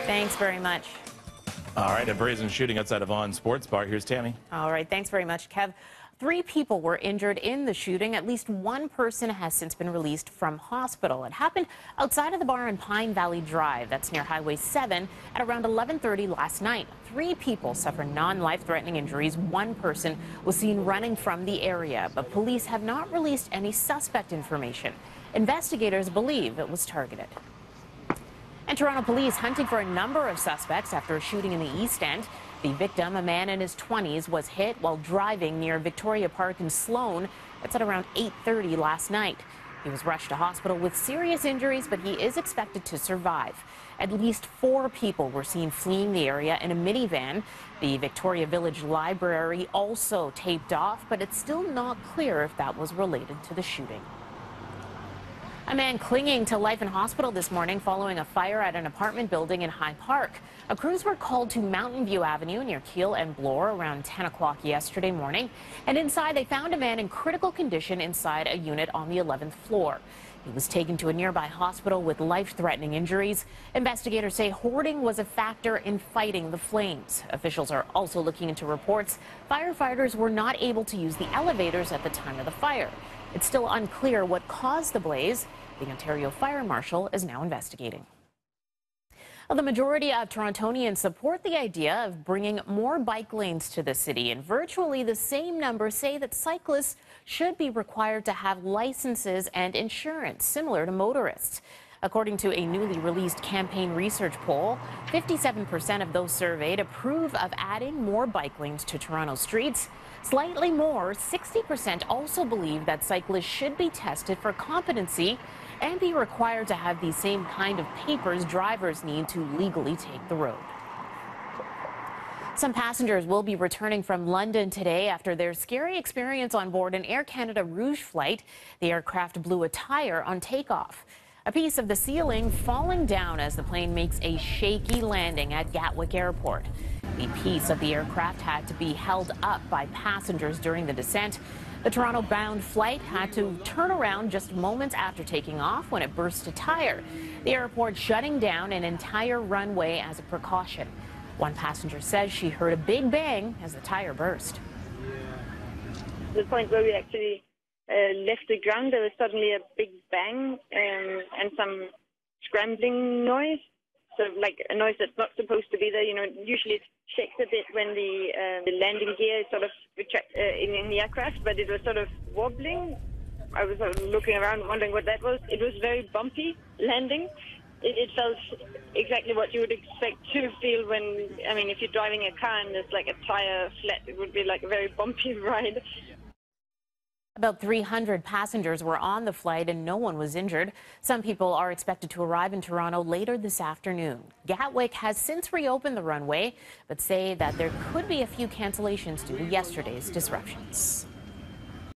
Thanks very much. All right, a brazen shooting outside of Vaughan Sports Bar. Here's Tammy. All right, thanks very much, Kev. 3 people were injured in the shooting. At least 1 person has since been released from hospital. It happened outside of the bar on Pine Valley Drive. That's near Highway 7 at around 11:30 last night. 3 people suffered non-life-threatening injuries. 1 person was seen running from the area, but police have not released any suspect information. Investigators believe it was targeted. And Toronto police hunting for a number of suspects after a shooting in the East End. The victim, a man in his 20s, was hit while driving near Victoria Park in Sloane. That's at around 8:30 last night. He was rushed to hospital with serious injuries, but he is expected to survive. At least 4 people were seen fleeing the area in a minivan. The Victoria Village Library also taped off, but it's still not clear if that was related to the shooting. A man clinging to life in hospital this morning following a fire at an apartment building in High Park. Crews were called to Mountain View Avenue near Keele and Bloor around 10 o'clock yesterday morning. And inside, they found a man in critical condition inside a unit on the 11th floor. He was taken to a nearby hospital with life-threatening injuries. Investigators say hoarding was a factor in fighting the flames. Officials are also looking into reports firefighters were not able to use the elevators at the time of the fire. It's still unclear what caused the blaze. The Ontario Fire Marshal is now investigating. Well, the majority of Torontonians support the idea of bringing more bike lanes to the city, and virtually the same number say that cyclists should be required to have licenses and insurance, similar to motorists. According to a newly released campaign research poll, 57% of those surveyed approve of adding more bike lanes to Toronto streets. Slightly more, 60% also believe that cyclists should be tested for competency and be required to have the same kind of papers drivers need to legally take the road. Some passengers will be returning from London today after their scary experience on board an Air Canada Rouge flight. The aircraft blew a tire on takeoff. A piece of the ceiling falling down as the plane makes a shaky landing at Gatwick Airport. The piece of the aircraft had to be held up by passengers during the descent. The Toronto-bound flight had to turn around just moments after taking off when it burst a tire. The airport shutting down an entire runway as a precaution. One passenger says she heard a big bang as the tire burst. The point where we actually left the ground, there was suddenly a big bang and some scrambling noise. Sort of like a noise that's not supposed to be there. You know, usually it shakes a bit when the landing gear is sort of in the aircraft, but it was sort of wobbling. I was sort of looking around wondering what that was. It was very bumpy landing. It felt exactly what you would expect to feel when, I mean, if you're driving a car and there's like a tire flat, it would be like a very bumpy ride. About 300 passengers were on the flight and no one was injured. Some people are expected to arrive in Toronto later this afternoon. Gatwick has since reopened the runway, but say that there could be a few cancellations due to yesterday's disruptions.